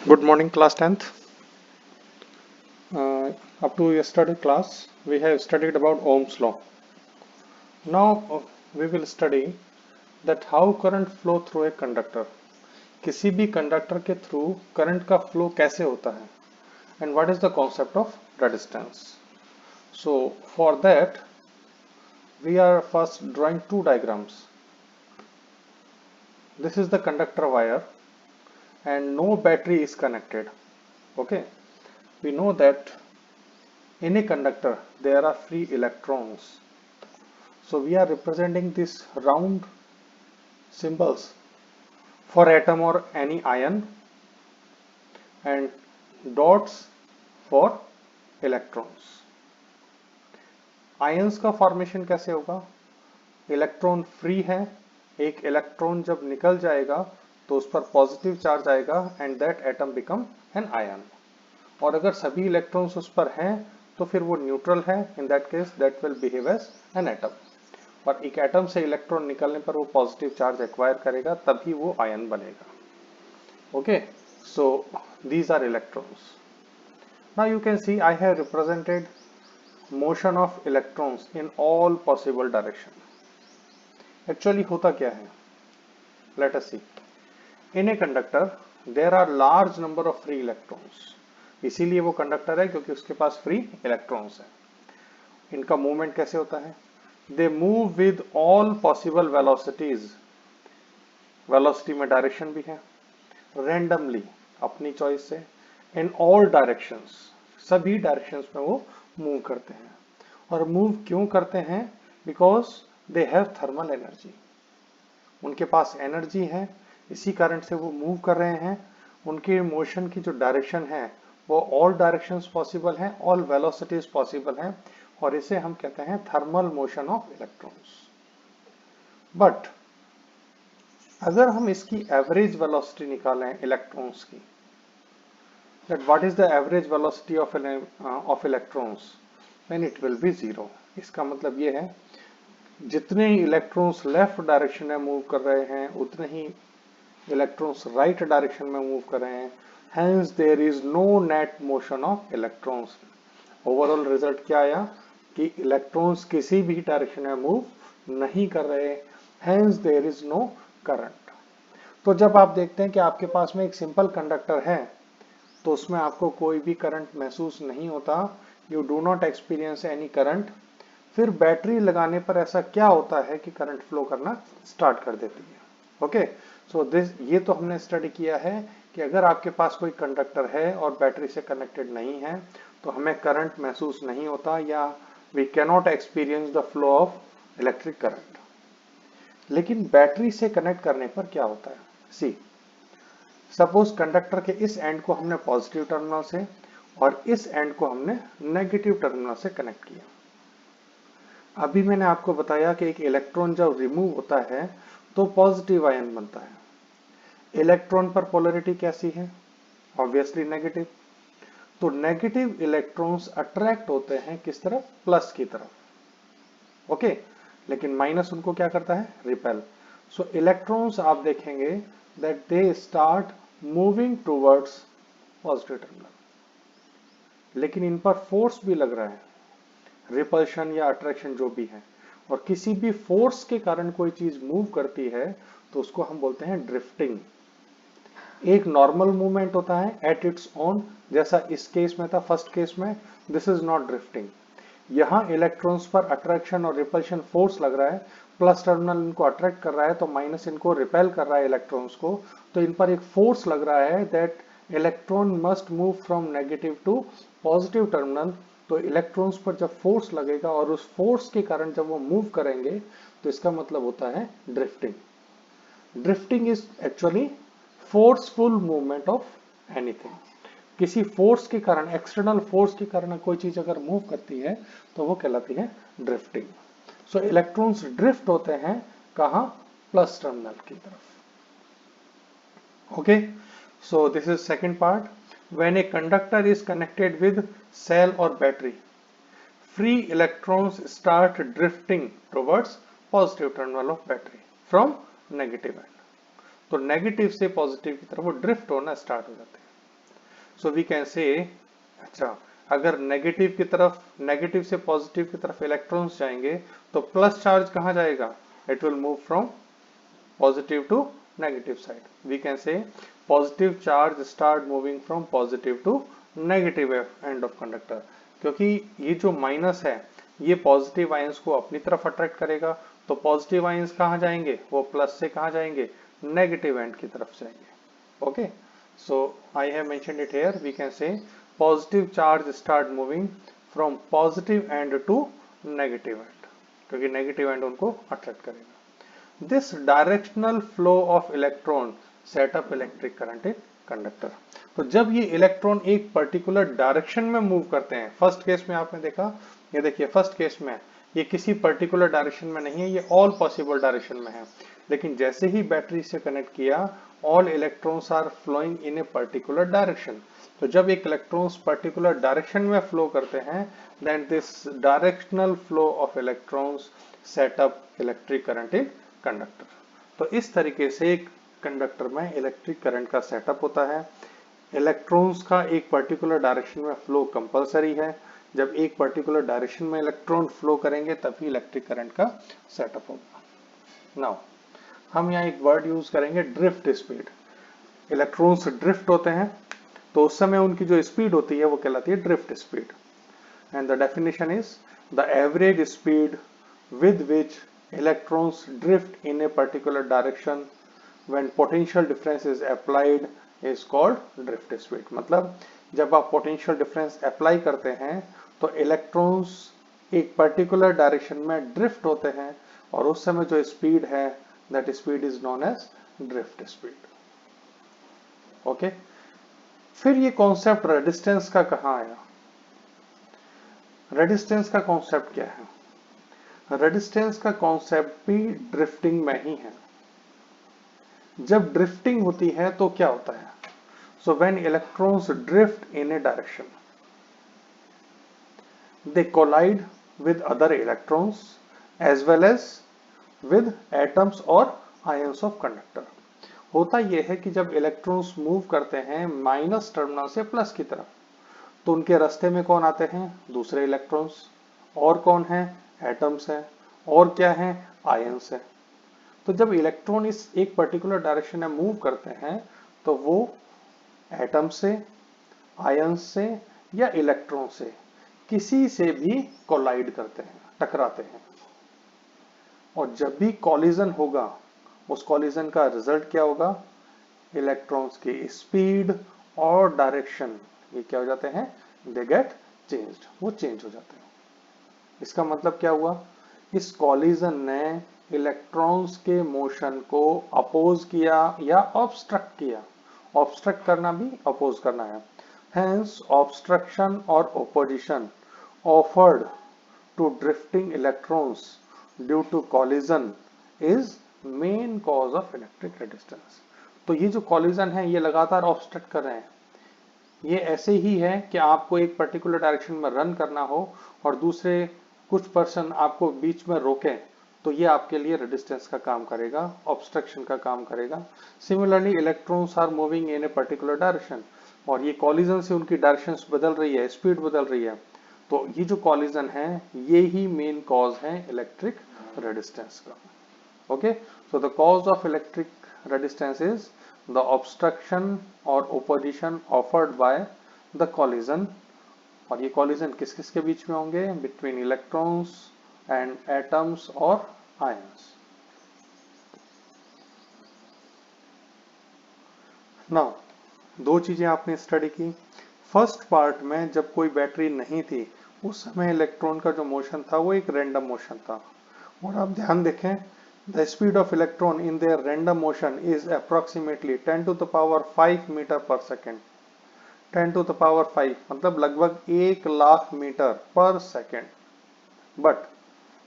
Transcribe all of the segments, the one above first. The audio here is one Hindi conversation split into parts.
Good morning, class 10th. Up to yesterday class, we have studied about Ohm's law. Now we will study that how current flow through a conductor. किसी भी कंडक्टर के थ्रू करंट का फ्लो कैसे होता है and what is the concept of resistance. So for that we are first drawing two diagrams. This is the conductor wire and no battery is connected. Okay, we know that in a conductor there are free electrons. So we are representing these round symbols for atom or any ion and dots for electrons. Ions का फॉर्मेशन कैसे होगा? इलेक्ट्रॉन फ्री है, एक इलेक्ट्रॉन जब निकल जाएगा तो उस पर पॉजिटिव चार्ज आएगा and that atom become an ion. और अगर सभी इलेक्ट्रॉन्स उस पर हैं तो फिर वो न्यूट्रल है, in that case that will behave as an atom. और एक एटम से इलेक्ट्रॉन निकलने पर वो पॉजिटिव चार्ज एक्वायर करेगा, तभी वो आयन बनेगा। Okay, so these are electrons. Now you can see I have represented motion of electrons in all possible direction. Actually होता क्या है, let us see. In a conductor there are large number of free electrons, इसीलिए वो कंडक्टर है क्योंकि उसके पास फ्री इलेक्ट्रॉन्स है। इनका मूवमेंट कैसे होता है? They move with all possible velocities, velocity में डायरेक्शन भी है, randomly अपनी चॉइस से, in all directions, सभी डायरेक्शंस में वो मूव करते हैं। और मूव क्यों करते हैं? Because they have thermal energy, उनके पास एनर्जी है, इसी कारण से वो मूव कर रहे हैं। उनके मोशन की जो डायरेक्शन है वो ऑल डायरेक्शंस पॉसिबल हैं, ऑल वेलोसिटीज पॉसिबल हैं, और इसे हम कहते हैं thermal motion of electrons. But अगर हम इसकी एवरेज वेलोसिटी निकालें इलेक्ट्रॉन्स की, that what is the average velocity of electrons, then it will be zero. इसका मतलब ये है जितने इलेक्ट्रॉन्स लेफ्ट डायरेक्शन में मूव कर रहे हैं उतने ही इलेक्ट्रॉन्स राइट डायरेक्शन में मूव कर रहे हैं, hence there is no net motion of electrons. Overall result क्या आया कि इलेक्ट्रॉन्स किसी भी डायरेक्शन में मूव नहीं कर रहे, hence there is no current. तो जब आप देखते हैं कि आपके पास में एक सिंपल कंडक्टर है तो उसमें आपको कोई भी करंट महसूस नहीं होता, you do not experience any current. फिर बैटरी लगाने पर ऐसा क्या होता है कि करंट फ्लो करना स्टार्ट कर देती है। ओके, सो दिस, ये तो हमने स्टडी किया है कि अगर आपके पास कोई कंडक्टर है और बैटरी से कनेक्टेड नहीं है तो हमें करंट महसूस नहीं होता, या we cannot experience the flow of electric current. लेकिन बैटरी से कनेक्ट करने पर क्या होता है? सी, सपोज कंडक्टर के इस एंड को हमने पॉजिटिव टर्मिनल से और इस एंड को हमने नेगेटिव टर्मिनल से कनेक्ट किया। अभी मैंने आपको बताया कि एक इलेक्ट्रॉन जब रिमूव होता है तो पॉजिटिव आयन बनता है। इलेक्ट्रॉन पर पोलैरिटी कैसी है? Obviously negative. तो नेगेटिव इलेक्ट्रॉन्स अट्रैक्ट होते हैं किस तरफ? प्लस की तरफ। ओके, लेकिन माइनस उनको क्या करता है? रिपेल। सो इलेक्ट्रॉन्स आप देखेंगे that they start moving towards positive terminal, लेकिन इन पर फोर्स भी लग रहा है, रिपल्शन या अट्रैक्शन जो भी है, और किसी भी फोर्स के कारण कोई चीज मूव करती है तो उसको हम बोलते हैं ड्रिफ्टिंग। एक नॉर्मल मूवमेंट होता है एट इट्स ओन, जैसा इस केस में था फर्स्ट केस में, दिस इज नॉट ड्रिफ्टिंग। यहां इलेक्ट्रॉन्स पर अट्रैक्शन और रिपल्शन फोर्स लग रहा है, प्लस टर्मिनल इनको अट्रैक्ट कर रहा है तो माइनस इनको रिपेल कर रहा है इलेक्ट्रॉन्स को, तो इन पर एक फोर्स लग रहा है that electron must move from negative to positive terminal. तो इलेक्ट्रॉन्स पर जब फोर्स लगेगा और उस फोर्स के कारण जब वो मूव करेंगे तो इसका मतलब होता है drifting. Drifting is actually forceful movement of anything. किसी फोर्स के कारण, एक्सटर्नल फोर्स के कारण कोई चीज अगर मूव करती है तो वो कहलाती है ड्रिफ्टिंग। सो इलेक्ट्रॉन्स ड्रिफ्ट होते हैं कहां? प्लस टर्मिनल की तरफ। Okay, so this is second part. When a conductor is connected with cell और battery, free electrons start drifting towards positive terminal of battery from negative end। तो नेगेटिव से पॉजिटिव की तरफ वो ड्रिफ्ट होना स्टार्ट हो जाते हैं। सो वी कैन से, अच्छा अगर नेगेटिव से पॉजिटिव की तरफ इलेक्ट्रॉन्स जाएंगे तो प्लस चार्ज कहाँ जाएगा, it will move from positive to negative side. We can say positive charge start moving from positive to negative end of conductor, क्योंकि ये जो माइनस है ये पॉजिटिव आयंस को अपनी तरफ अट्रैक्ट करेगा, तो पॉजिटिव आयंस कहाँ जाएंगे, वो प्लस से कहाँ जाएंगे, नेगेटिव एंड की तरफ जाएंगे. Okay, so I have mentioned it here. We can say positive charge start moving from positive end to negative end, क्योंकि नेगेटिव एंड उनको अट्रैक्ट करेगा. This directional flow of electron set up electric current in conductor. तो जब ये इलेक्ट्रॉन एक पर्टिकुलर डायरेक्शन में मूव करते हैं, फर्स्ट केस में आपने देखा, ये देखिए फर्स्ट केस में ये किसी पर्टिकुलर डायरेक्शन में नहीं है, ये ऑल पॉसिबल डायरेक्शन में है, लेकिन जैसे ही बैटरी से कनेक्ट किया all electrons are flowing in a particular direction. तो जब एक इलेक्ट्रॉन्स पर्टिकुलर डायरेक्शन में फ्लो करते हैं, then this directional flow of electrons set up electric current in conductor. तो इस तरीके से एक कंडक्टर में इलेक्ट्रिक करंट का सेटअप होता है. इलेक्ट्रॉन्स का एक पर्टिकुलर डायरेक्शन में फ्लो कंपलसरी है. जब एक पर्टिकुलर डायरेक्शन में इलेक्ट्रॉन फ्लो करेंगे तभी इलेक्ट्रिक करंट का सेटअप होगा. नाउ हम यहाँ एक वर्ड यूज करेंगे, ड्रिफ्ट स्पीड. इलेक्ट्रॉन्स ड्रिफ्ट होते हैं तो उस समय उनकी जो स्पीड होती है वो कहलाती है drift speed. And the definition is the average speed with which electrons drift in a particular direction when potential difference is applied is called drift speed. मतलब जब आप potential difference apply करते हैं तो electrons एक particular direction में drift होते हैं और उस समय जो speed है that speed is known as drift speed. Okay, फिर ये कॉन्सेप्ट रेजिस्टेंस का कहाँ आया. रेजिस्टेंस का कॉन्सेप्ट क्या है, रेजिस्टेंस का कॉन्सेप्ट भी ड्रिफ्टिंग में ही है. जब ड्रिफ्टिंग होती है तो क्या होता है, so when electrons drift in a direction they collide with other electrons as well as with atoms और आयंस ऑफ कंडक्टर. होता यह है कि जब इलेक्ट्रॉन्स मूव करते हैं माइनस टर्मिनल से प्लस की तरफ तो उनके रास्ते में कौन आते हैं, दूसरे इलेक्ट्रॉन्स, और कौन है, एटम्स है, और क्या है, आयंस है. तो जब इलेक्ट्रॉन इस एक पर्टिकुलर डायरेक्शन में मूव करते हैं तो वो एटम से, आयंस से या इलेक्ट्रॉन से किसी से भी कोलाइड करते हैं, टकराते हैं. और जब भी कॉलिजन होगा उस कॉलिजन का रिजल्ट क्या होगा, इलेक्ट्रॉन्स की स्पीड और डायरेक्शन ये क्या हो जाते हैं, दे गेट चेंज्ड, वो चेंज हो जाते हैं. इसका मतलब क्या हुआ, इस कॉलिजन ने इलेक्ट्रॉन्स के मोशन को अपोज किया या ऑब्स्ट्रक्ट किया. ऑब्स्ट्रक्ट करना भी अपोज करना है. हेंस ऑब्स्ट्रक्शन और opposition offered to drifting electrons due to collision is main cause of electric resistance. तो ये जो कॉलिजन है ये लगातार ऑब्स्ट्रक्ट कर रहे हैं. ये ऐसे ही है कि आपको एक पर्टिकुलर डायरेक्शन में रन करना हो और दूसरे कुछ पर्सन आपको बीच में रोकें तो ये आपके लिए रेजिस्टेंस का काम करेगा, ऑब्स्ट्रक्शन का काम करेगा. Similarly electrons are moving in a particular direction और ये कॉलिजन से उनकी डायरेक्शंस बदल रही है, स्पीड बदल रही है, तो ये जो कॉलिजन है ये ही मेन कॉज है इलेक्ट्रिक रेजिस्टेंस का. Okay, so the cause of electric resistance is the obstruction और opposition offered by the collision. और ये कॉलिजन किस किस के बीच में होंगे, बिटवीन इलेक्ट्रॉन्स एंड एटम्स और आयंस. नाउ दो चीजें आपने स्टडी की. फर्स्ट पार्ट में जब कोई बैटरी नहीं थी उस समय इलेक्ट्रॉन का जो मोशन था वो एक रैंडम मोशन था. और आप ध्यान देखें, the speed of electron in their random motion is approximately 10 to the power 5 metre per second. 10 to the power 5 मतलब लगभग 1 lakh metre per second. But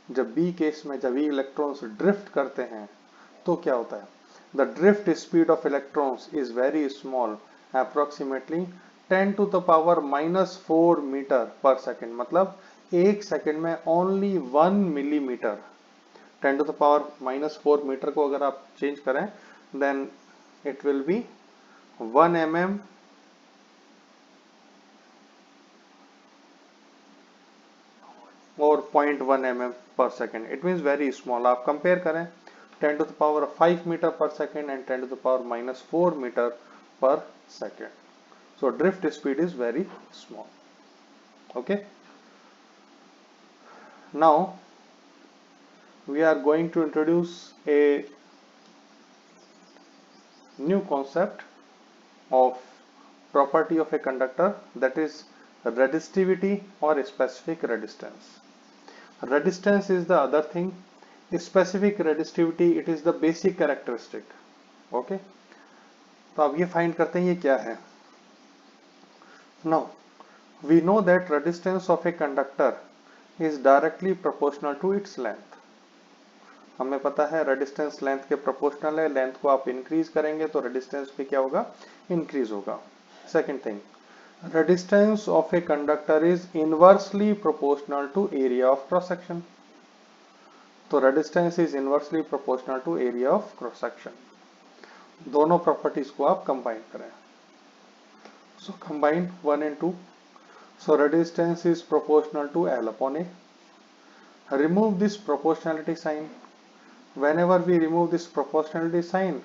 जब बी केस में जब ये इलेक्ट्रॉन्स ड्रिफ्ट करते हैं तो क्या होता है, the drift speed of electrons is very small, approximately 10 to the power -4 metre per second. मतलब एक सेकेंड में only 1 millimetre. 10 to the power -4 metre को अगर आप चेंज करें then it will be 1 mm और 0.1 mm per second. It means very small. आप कंपेयर करें 10 to the power 5 meter per second and 10 to the power minus 4 meter per second. So drift speed is very small. Okay. Now we are going to introduce a new concept of property of a conductor, that is resistivity or specific resistance. Resistance is the other thing. Specific resistivity, it is the basic characteristic. Okay. तो अब ये फाइंड करते हैं ये क्या है. Now we know that resistance of a conductor is directly proportional to its length. हमें पता है रेजिस्टेंस लेंथ के प्रोपोर्शनल है. लेंथ को आप इंक्रीज करेंगे तो रेजिस्टेंस भी क्या होगा, इंक्रीज होगा. Second thing, resistance of a conductor is inversely proportional to area of cross section. तो resistance is inversely proportional to area of cross section. दोनों प्रॉपर्टीज को आप कंबाइन करें. So combine 1 and 2. So resistance is proportional to L upon A. Remove this proportionality sign. Whenever we remove this proportionality sign,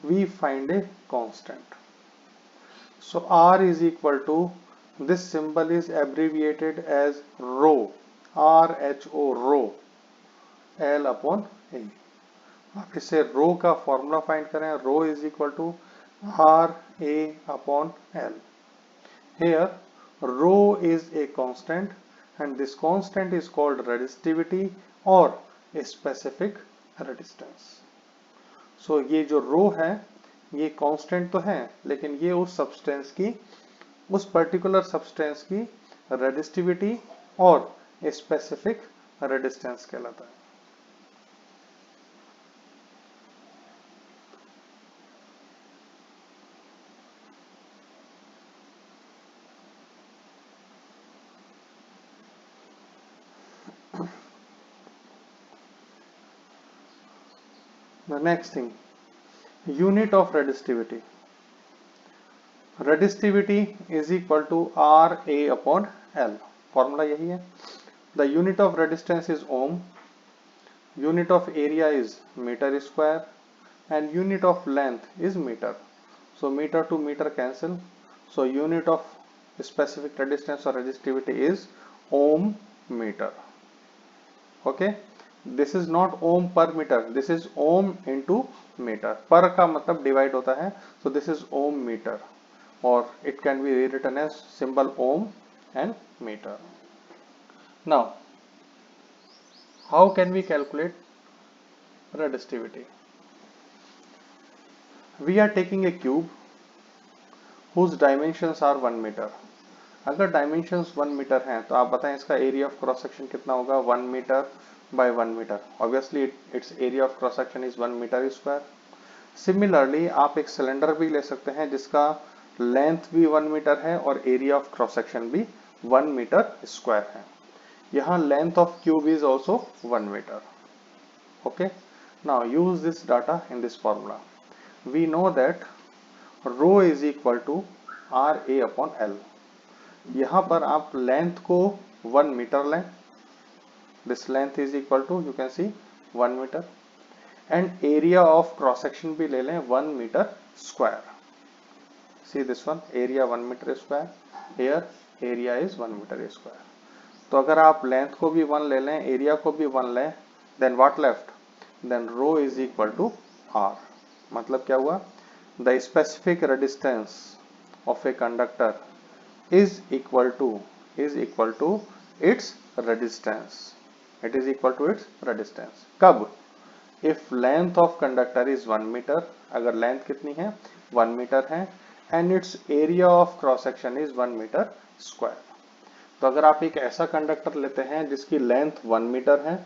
we find a constant. So R is equal to, this symbol is abbreviated as rho, RHO, rho, L upon A. आप इसे रो का फॉर्मूला फाइंड करें. Rho is equal to R A upon L. Here rho is a constant and this constant is called resistivity or a specific resistance. So ये जो रो है ये कांस्टेंट तो है, लेकिन ये उस सब्सटेंस की, उस पर्टिकुलर सब्सटेंस की रेजिस्टिविटी और स्पेसिफिक रेजिस्टेंस कहलाता है. The next thing, unit of resistivity. Resistivity is equal to R A upon L. Formula यही है. The unit of resistance is ohm, unit of area is meter square, and unit of length is meter. So meter to meter cancel. So unit of specific resistance or resistivity is ohm meter. Okay. This is not ohm per meter, this is ohm into meter. Per का मतलब divide होता है. So this is ohm meter, or it can be rewritten as symbol ohm and meter. Now how can we calculate resistivity? We are taking a cube whose dimensions are 1 meter. अगर dimensions 1 meter हैं तो आप बताएं इसका area of cross section कितना होगा. 1 meter by 1 meter. Obviously its area of cross section is 1 meter square. Similarly आप एक सिलेंडर भी ले सकते हैं जिसका लेंथ भी 1 मीटर है और एरिया ऑफ क्रॉस सेक्शन भी 1 मीटर स्क्वायर है. यहाँ length of cube is also 1 metre. Okay. Now use this data in this formula. We know that rho is equal to R A upon L. यहाँ पर आप लेंथ को 1 मीटर लें. This length is equal to, you can see, 1 meter, and area of cross section भी ले लें 1 meter square. See this one, area 1 meter square. Here area is 1 meter square. तो अगर आप लेंथ को भी 1 ले लें, एरिया को भी 1 लें, then what left? Then rho is equal to R. मतलब क्या हुआ? The specific resistance of a conductor is equal to its resistance. It is equal to its resistance. कब? If length of conductor is 1 meter, अगर length कितनी है 1 मीटर है, and its area of cross section is 1 meter square. तो अगर आप एक ऐसा कंडक्टर लेते हैं जिसकी लेंथ 1 मीटर है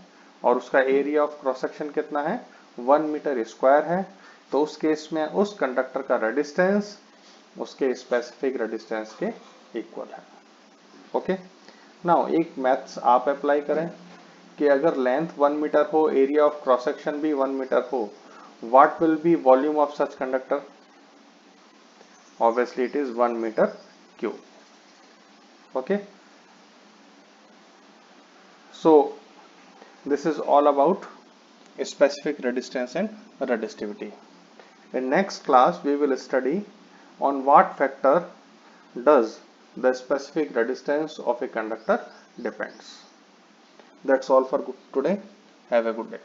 और उसका एरिया ऑफ क्रॉस सेक्शन कितना है 1 मीटर स्क्वायर है, तो उस केस में उस कंडक्टर का रेजिस्टेंस उसके स्पेसिफिक रेजिस्टेंस के इक्वल है. ओके. नाउ एक मैथ्स आप अप्लाई करें कि अगर लेंथ 1 मीटर हो, एरिया ऑफ क्रॉस सेक्शन भी 1 मीटर हो, what will be volume of such conductor? Obviously it is 1 metre cube. Okay. So this is all about specific resistance and resistivity. In next class we will study on what factor does the specific resistance of a conductor depends. That's all for today. Have a good day.